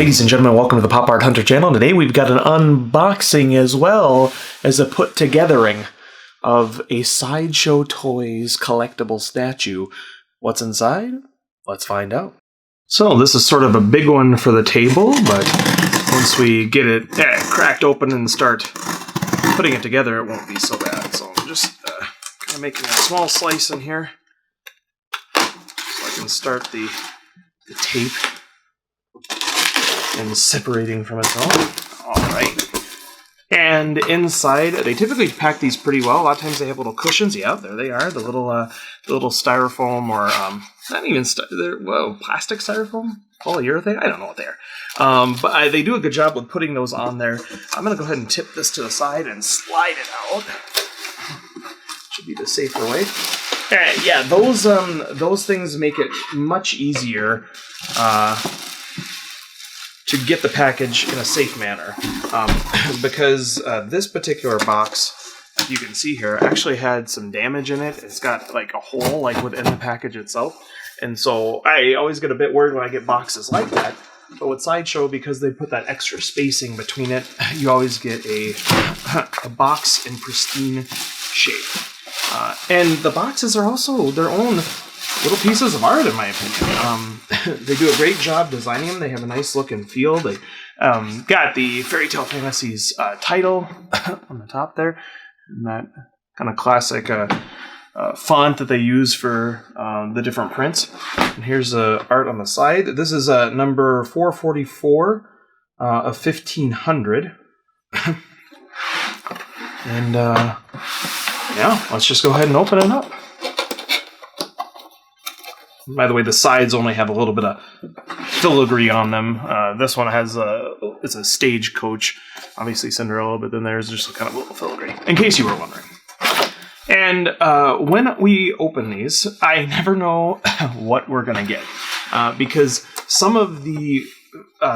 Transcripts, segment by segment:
Ladies and gentlemen, welcome to the Pop Art Hunter channel. Today we've got an unboxing as well as a put-togethering of a Sideshow Toys collectible statue. What's inside? Let's find out. So this is sort of a big one for the table, but once we get it cracked open and start putting it together, it won't be so bad. So I'm just kind of making a small slice in here so I can start the tape and separating from its own. Alright. And inside, they typically pack these pretty well. A lot of times they have little cushions. Yeah, there they are. The little styrofoam or, not even, plastic styrofoam? Polyurethane? I don't know what they are. But they do a good job with putting those on there. I'm going to go ahead and tip this to the side and slide it out. Should be the safer way. Yeah, those things make it much easier to get the package in a safe manner, because this particular box, as you can see here, actually had some damage in it. It's got like a hole like within the package itself, and so I always get a bit worried when I get boxes like that. But with Sideshow, because they put that extra spacing between it, you always get a box in pristine shape. And the boxes are also their own little pieces of art, in my opinion. They do a great job designing them. They have a nice look and feel. They got the Fairytale Fantasies title on the top there, and that kind of classic font that they use for the different prints. And here's art on the side. This is number 444 of 1500. And yeah, let's just go ahead and open it up. By the way, the sides only have a little bit of filigree on them. This one has it's a stagecoach, obviously Cinderella, but then there's just kind of a little filigree, in case you were wondering. And when we open these, I never know what we're going to get, because some of the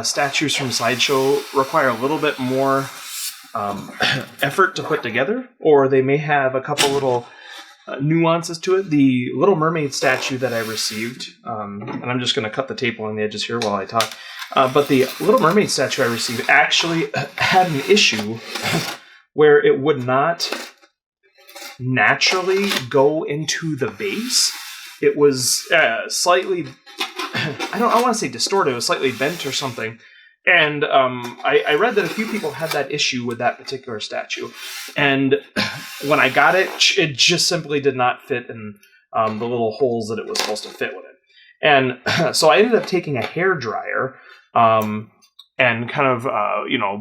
statues from Sideshow require a little bit more effort to put together, or they may have a couple little nuances to it. The Little Mermaid statue that I received, and I'm just going to cut the tape along the edges here while I talk, but the Little Mermaid statue I received actually had an issue where it would not naturally go into the base. It was slightly, I want to say distorted, it was slightly bent or something. And I read that a few people had that issue with that particular statue. And when I got it, it just simply did not fit in the little holes that it was supposed to fit with it. And so I ended up taking a hairdryer and kind of,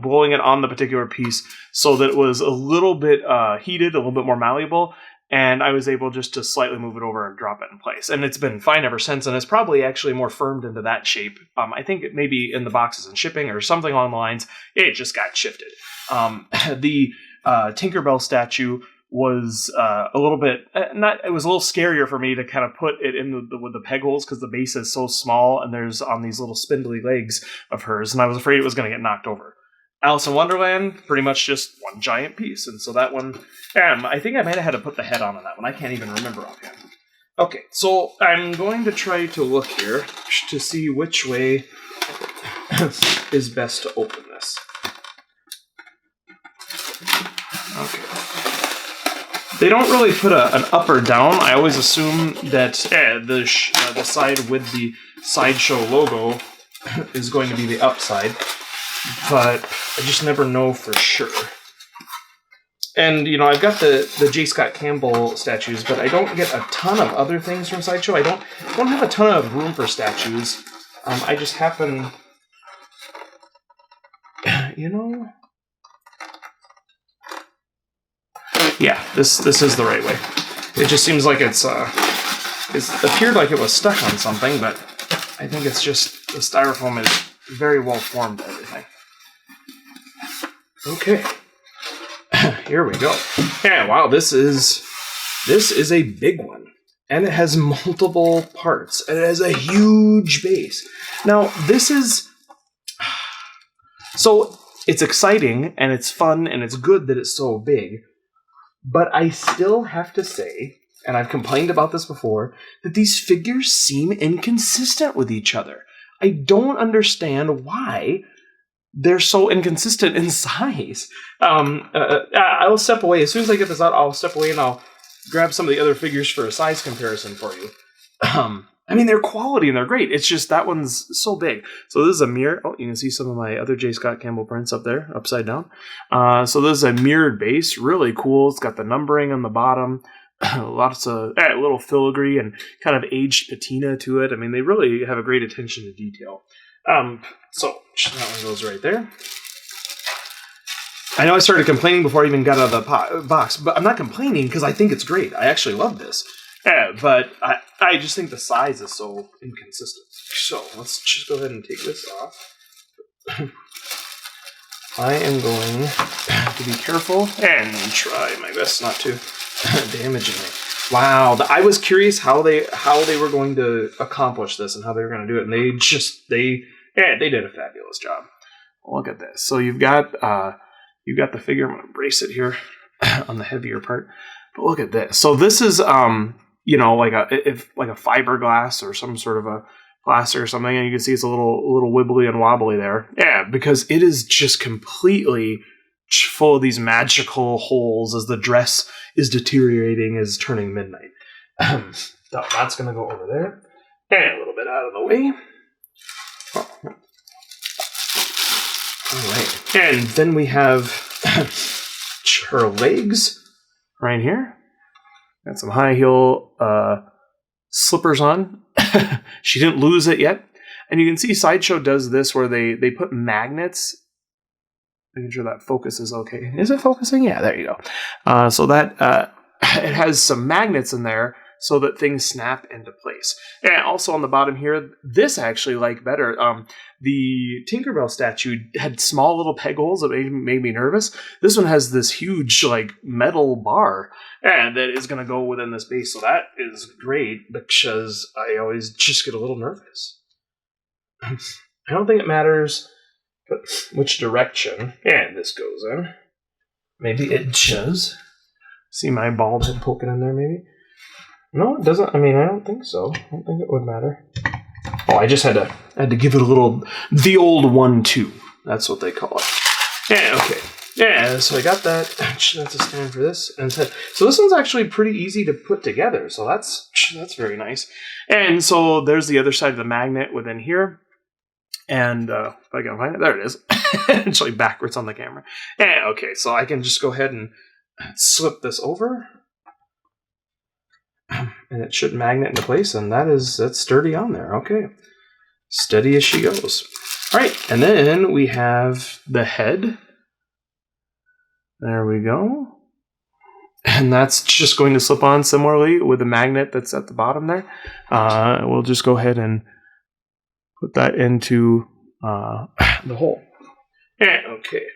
blowing it on the particular piece so that it was a little bit heated, a little bit more malleable. And I was able just to slightly move it over and drop it in place. And it's been fine ever since, and it's probably actually more firmed into that shape. I think it maybe in the boxes and shipping or something along the lines, it just got shifted. The Tinkerbell statue was a little bit, it was a little scarier for me to kind of put it in with the peg holes because the base is so small and there's on these little spindly legs of hers, and I was afraid it was going to get knocked over. Alice in Wonderland, pretty much just one giant piece. And so that one, I think I might have had to put the head on that one. I can't even remember offhand. Okay, so I'm going to try to look here to see which way is best to open this. Okay. They don't really put an up or down. I always assume that the side with the Sideshow logo is going to be the upside. But I just never know for sure. And, I've got the J. Scott Campbell statues, but I don't get a ton of other things from Sideshow. I don't have a ton of room for statues. I just happen... Yeah, this is the right way. It just seems like it appeared like it was stuck on something, but I think it's just the styrofoam is very well formed and everything. Okay, here we go. Yeah, wow, this is a big one, and it has multiple parts, and it has a huge base. Now, so it's exciting, and it's fun, and it's good that it's so big, but I still have to say, and I've complained about this before, that these figures seem inconsistent with each other. I don't understand why they're so inconsistent in size. I'll step away. As soon as I get this out, I'll step away and I'll grab some of the other figures for a size comparison for you. I mean, they're quality and they're great. It's just that one's so big. So this is a mirror. Oh, you can see some of my other J. Scott Campbell prints up there, upside down. So this is a mirrored base. Really cool. It's got the numbering on the bottom. Lots of little filigree and kind of aged patina to it. I mean, they really have a great attention to detail. So that one goes right there. I know I started complaining before I even got out of the box, but I'm not complaining because I think it's great. I actually love this. But I just think the size is so inconsistent. So let's just go ahead and take this off. I am going to be careful and try my best not to damage anything. Wow, I was curious how they were going to accomplish this and how they were going to do it, and they did a fabulous job. Look at this. So you've got the figure. I'm going to brace it here on the heavier part. But look at this. So this is like a fiberglass or some sort of a plaster or something, and you can see it's a little wibbly and wobbly there. Yeah, because it is just completely full of these magical holes as the dress is deteriorating, is turning midnight. So that's going to go over there. And a little bit out of the way. All right. And then we have her legs right here. Got some high heel slippers on. She didn't lose it yet. And you can see Sideshow does this where they put magnets. Making sure that focus is okay. Is it focusing? Yeah, there you go. So that it has some magnets in there so that things snap into place. And also on the bottom here, this I actually like better. The Tinkerbell statue had small little peg holes that made me nervous. This one has this huge metal bar and that is going to go within this base. So that is great because I always just get a little nervous. I don't think it matters which direction this goes in. Maybe it does. See my bald head poking in there maybe? No, it doesn't. I mean, I don't think so. I don't think it would matter. Oh, I just had to give it a little, the old 1-2. That's what they call it. Yeah, okay. Yeah, so I got that. That's a stand for this. And so this one's actually pretty easy to put together. So that's very nice. And so there's the other side of the magnet within here. And if I can find it, there it is. Actually backwards on the camera. Yeah, okay, so I can just go ahead and slip this over. And it should magnet into place, and that's sturdy on there. Okay. Steady as she goes. All right, and then we have the head. There we go. And that's just going to slip on similarly with the magnet that's at the bottom there. We'll just go ahead and put that into the hole. Yeah, okay.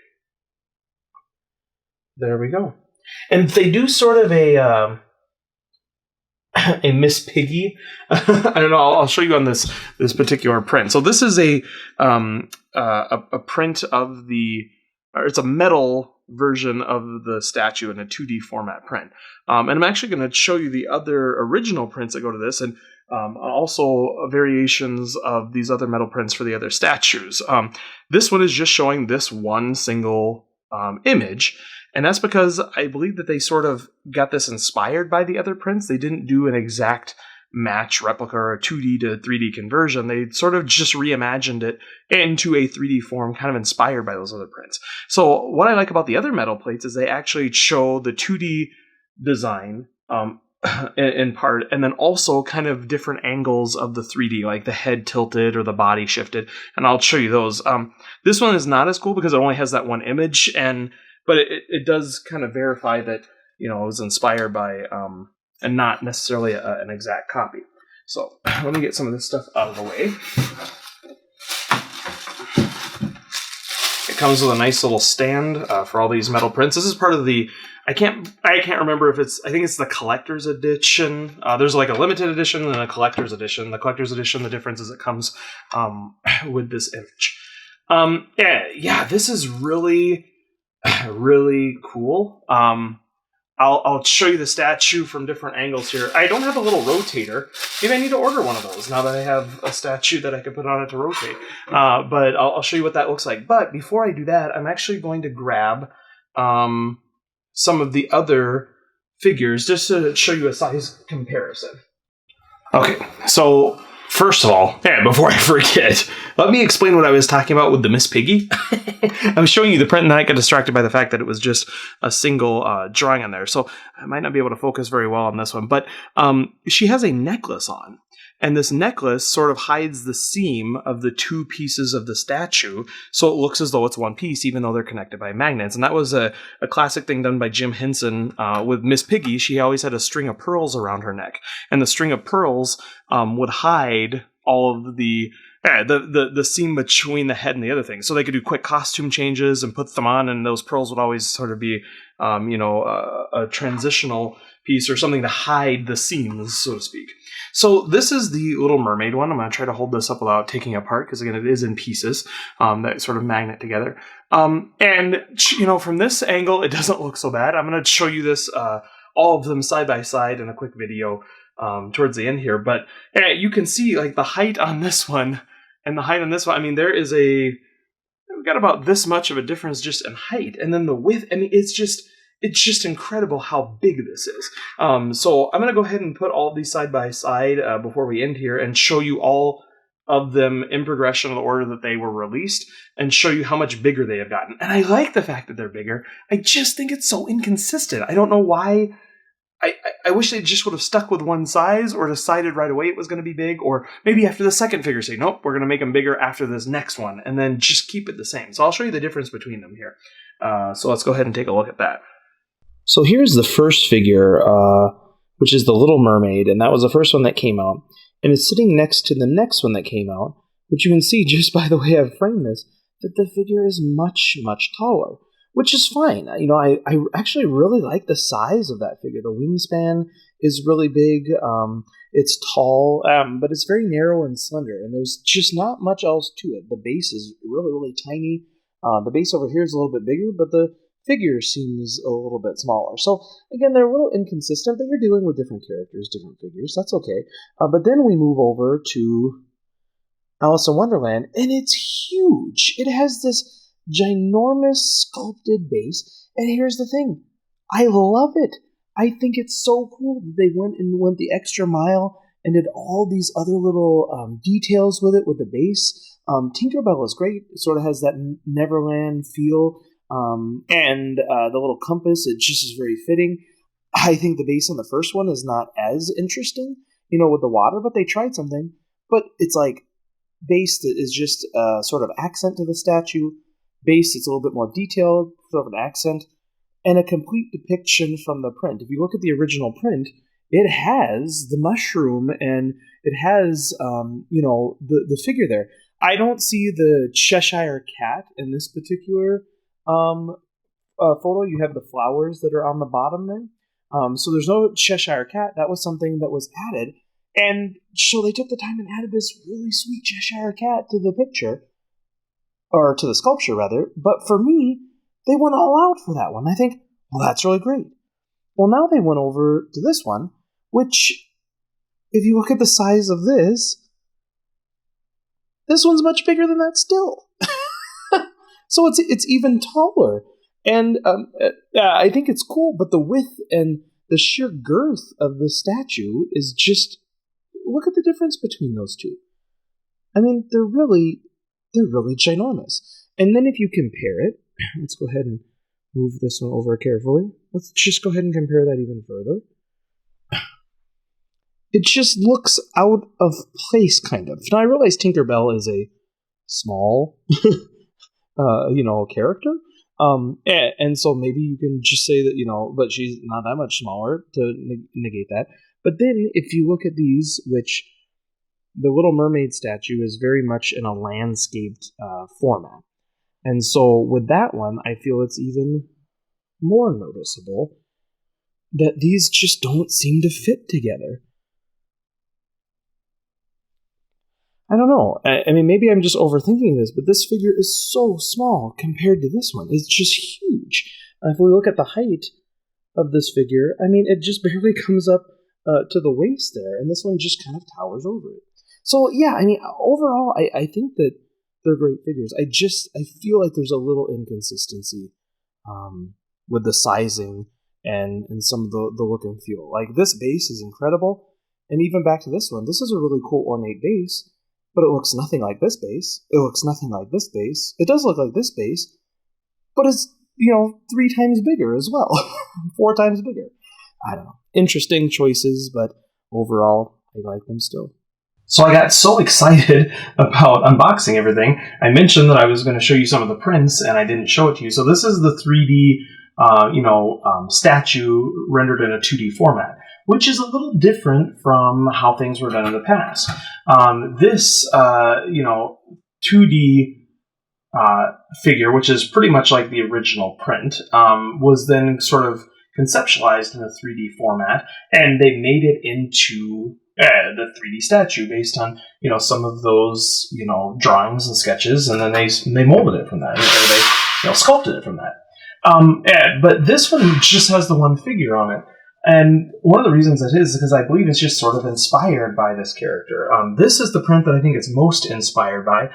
There we go. And they do sort of a Miss Piggy. I don't know. I'll show you on this particular print. So this is a print of it's a metal version of the statue in a 2D format print. And I'm actually going to show you the other original prints that go to this, and also variations of these other metal prints for the other statues. This one is just showing this one single image. And that's because I believe that they sort of got this inspired by the other prints. They didn't do an exact match replica or a 2D to 3D conversion. They sort of just reimagined it into a 3D form, kind of inspired by those other prints. So what I like about the other metal plates is they actually show the 2D design in part, and then also kind of different angles of the 3D, like the head tilted or the body shifted. And I'll show you those. This one is not as cool because it only has that one image, but it does kind of verify that, it was inspired by, and not necessarily an exact copy. So let me get some of this stuff out of the way. It comes with a nice little stand for all these metal prints. This is part of the, I can't remember if I think it's the collector's edition. There's like a limited edition and a collector's edition. The collector's edition, the difference is it comes with this image. Yeah, this is really, really cool. I'll show you the statue from different angles here. I don't have a little rotator. Maybe I need to order one of those now that I have a statue that I can put on it to rotate. But I'll show you what that looks like. But before I do that, I'm actually going to grab some of the other figures just to show you a size comparison. Okay, so first of all, before I forget, let me explain what I was talking about with the Miss Piggy. I was showing you the print and then I got distracted by the fact that it was just a single drawing on there. So I might not be able to focus very well on this one. But she has a necklace on. And this necklace sort of hides the seam of the two pieces of the statue, so it looks as though it's one piece, even though they're connected by magnets. And that was a classic thing done by Jim Henson with Miss Piggy. She always had a string of pearls around her neck, and the string of pearls would hide all of the seam between the head and the other thing. So they could do quick costume changes and put them on, and those pearls would always sort of be, a transitional piece or something to hide the seams, so to speak. So this is the Little Mermaid one. I'm going to try to hold this up without taking it apart because, again, it is in pieces that sort of magnet together. And, from this angle, it doesn't look so bad. I'm going to show you this, all of them side by side in a quick video towards the end here. But you can see like the height on this one and the height on this one. I mean, we've got about this much of a difference just in height. And then the width, I mean, it's just incredible how big this is. So I'm going to go ahead and put all these side by side before we end here and show you all of them in progression of the order that they were released and show you how much bigger they have gotten. And I like the fact that they're bigger. I just think it's so inconsistent. I don't know why. I wish they just would have stuck with one size or decided right away it was going to be big, or maybe after the second figure say, nope, we're going to make them bigger after this next one, and then just keep it the same. So I'll show you the difference between them here. So let's go ahead and take a look at that. So here's the first figure, which is the Little Mermaid, and that was the first one that came out. And it's sitting next to the next one that came out, which you can see just by the way I've framed this, that the figure is much, much taller, which is fine. I actually really like the size of that figure. The wingspan is really big. It's tall, but it's very narrow and slender, and there's just not much else to it. The base is really, really tiny. The base over here is a little bit bigger, but the figure seems a little bit smaller. So, again, they're a little inconsistent, but you're dealing with different characters, different figures. That's okay. But then we move over to Alice in Wonderland, and it's huge. It has this ginormous sculpted base, and here's the thing. I love it. I think it's so cool that they went the extra mile and did all these other little details with it, with the base. Tinkerbell is great. It sort of has that Neverland feel. And the little compass, it just is very fitting. I think the base on the first one is not as interesting, with the water, but they tried something. But it's like base that is just a sort of accent to the statue. Base that's a little bit more detailed, sort of an accent, and a complete depiction from the print. If you look at the original print, it has the mushroom and it has, the figure there. I don't see the Cheshire Cat in this particular photo. You have the flowers that are on the bottom there. So there's no Cheshire Cat. That was something that was added. And so they took the time and added this really sweet Cheshire Cat to the picture, or to the sculpture rather. But for me, they went all out for that one. I think, well, that's really great. Well, now they went over to this one, which, if you look at the size of this one's much bigger than that still. So it's even taller, and I think it's cool. But the width and the sheer girth of the statue is just, look at the difference between those two. I mean, they're really ginormous. And then if you compare it, let's go ahead and move this one over carefully. Let's just go ahead and compare that even further. It just looks out of place, kind of. Now I realize Tinkerbell is a small. Character. And so maybe you can just say that, but she's not that much smaller to negate that. But then if you look at these, which the Little Mermaid statue is very much in a landscaped format. And so with that one, I feel it's even more noticeable that these just don't seem to fit together. I don't know. I mean, maybe I'm just overthinking this, but this figure is so small compared to this one. It's just huge. If we look at the height, of this figure. I mean, it just barely comes up to the waist there, and this one just kind of towers over it. So yeah, I mean, overall, I think that they're great figures. I feel like there's a little inconsistency with the sizing and some of the look and feel. Like, this base is incredible, and even back to this one, this is a really cool ornate base, but it looks nothing like this base. It looks nothing like this base. It does look like this base, but it's, 3 times bigger as well. 4 times bigger. I don't know. Interesting choices, but overall, I like them still. So I got so excited about unboxing everything, I mentioned that I was going to show you some of the prints, and I didn't show it to you. So this is the 3D, statue rendered in a 2D format, which is a little different from how things were done in the past. This 2D figure, which is pretty much like the original print, was then sort of conceptualized in a 3D format, and they made it into the 3D statue based on some of those drawings and sketches, and then they molded it from that, or they sculpted it from that. But this one just has the one figure on it. And one of the reasons it is because I believe it's just sort of inspired by this character. This is the print that I think it's most inspired by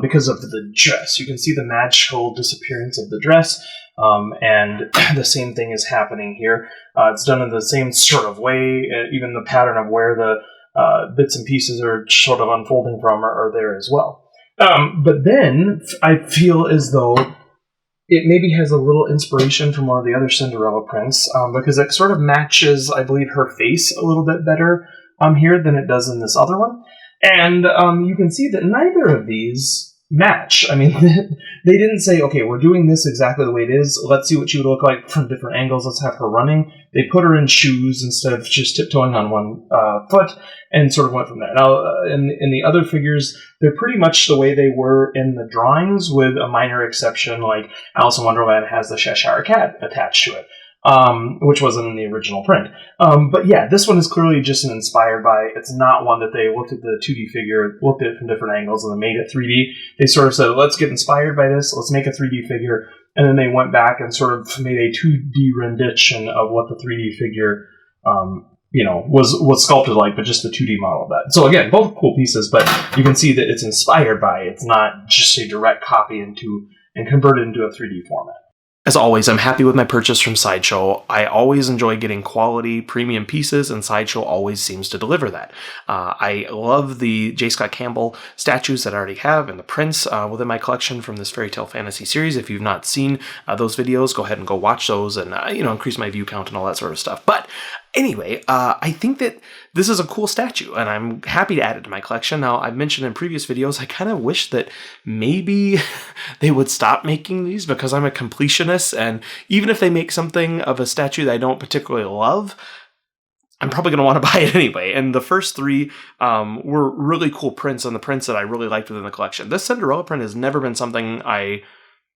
because of the dress. You can see the magical disappearance of the dress, and the same thing is happening here. It's done in the same sort of way. Even the pattern of where the bits and pieces are sort of unfolding from are there as well. But then I feel as though it maybe has a little inspiration from one of the other Cinderella prints, because it sort of matches, I believe, her face a little bit better here than it does in this other one. And you can see that neither of these match. I mean, they didn't say, okay, we're doing this exactly the way it is. Let's see what she would look like from different angles. Let's have her running. They put her in shoes instead of just tiptoeing on one foot, and sort of went from there. Now, in the other figures, they're pretty much the way they were in the drawings, with a minor exception, like Alice in Wonderland has the Cheshire Cat attached to it, which wasn't in the original print. But yeah, this one is clearly just an inspired by. It's not one that they looked at the 2D figure, looked at it from different angles, and then made it 3D. They sort of said, let's get inspired by this, let's make a 3D figure, and then they went back and sort of made a 2D rendition of what the 3D figure was sculpted like, but just the 2D model of that. So again, both cool pieces, but you can see that it's inspired by. It's not just a direct copy and converted into a 3D format. As always, I'm happy with my purchase from Sideshow. I always enjoy getting quality, premium pieces, and Sideshow always seems to deliver that. I love the J. Scott Campbell statues that I already have and the prints within my collection from this Fairytale Fantasy series. If you've not seen those videos, go ahead and go watch those and increase my view count and all that sort of stuff. But anyway, I think that this is a cool statue, and I'm happy to add it to my collection. Now, I've mentioned in previous videos, I kind of wish that maybe they would stop making these, because I'm a completionist, and even if they make something of a statue that I don't particularly love, I'm probably going to want to buy it anyway. And the first 3 were really cool prints, and the prints that I really liked within the collection. This Cinderella print has never been something I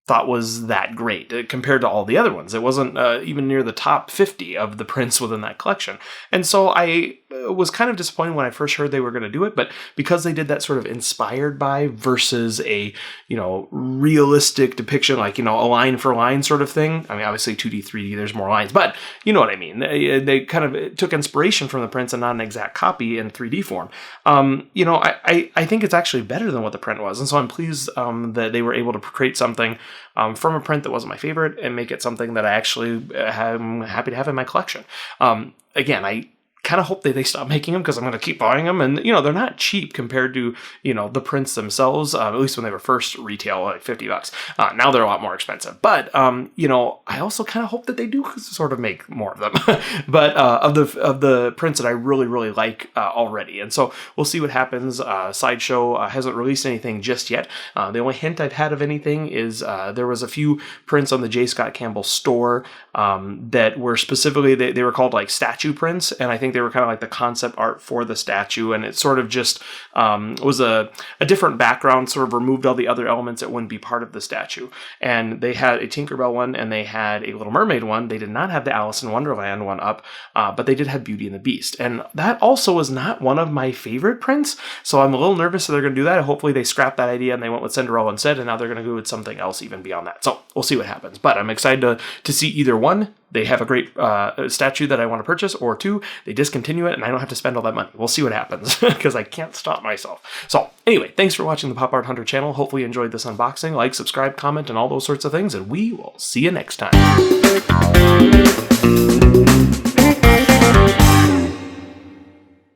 thought was that great compared to all the other ones. It wasn't even near the top 50 of the prints within that collection. And so I was kind of disappointed when I first heard they were going to do it, but because they did that sort of inspired by versus a, realistic depiction, like, a line for line sort of thing. I mean, obviously 2D, 3D, there's more lines, but you know what I mean. They kind of took inspiration from the prints and not an exact copy in 3D form. I think it's actually better than what the print was. And so I'm pleased that they were able to create something from a print that wasn't my favorite and make it something that I actually am happy to have in my collection. Again, I kind of hope that they stop making them, because I'm going to keep buying them, and they're not cheap compared to the prints themselves, at least when they were first retail, like $50. Now they're a lot more expensive, but I also kind of hope that they do sort of make more of them. But of the prints that I really like already, and so we'll see what happens. Sideshow hasn't released anything just yet. The only hint I've had of anything is there was a few prints on the J. Scott Campbell store that were specifically, they were called like statue prints, and I think they were kind of like the concept art for the statue, and it sort of just was a different background, sort of removed all the other elements that wouldn't be part of the statue. And they had a Tinkerbell one, and they had a Little Mermaid one. They did not have the Alice in Wonderland one up, but they did have Beauty and the Beast, and that also was not one of my favorite prints, so I'm a little nervous that they're going to do that. Hopefully they scrapped that idea and they went with Cinderella instead, and now they're going to go with something else even beyond that. So we'll see what happens, but I'm excited to see either one. they have a great statue that I want to purchase, or 2, they discontinue it and I don't have to spend all that money. We'll see what happens because I can't stop myself. So anyway, thanks for watching the Pop Art Hunter channel. Hopefully you enjoyed this unboxing. Like, subscribe, comment, and all those sorts of things, and we will see you next time.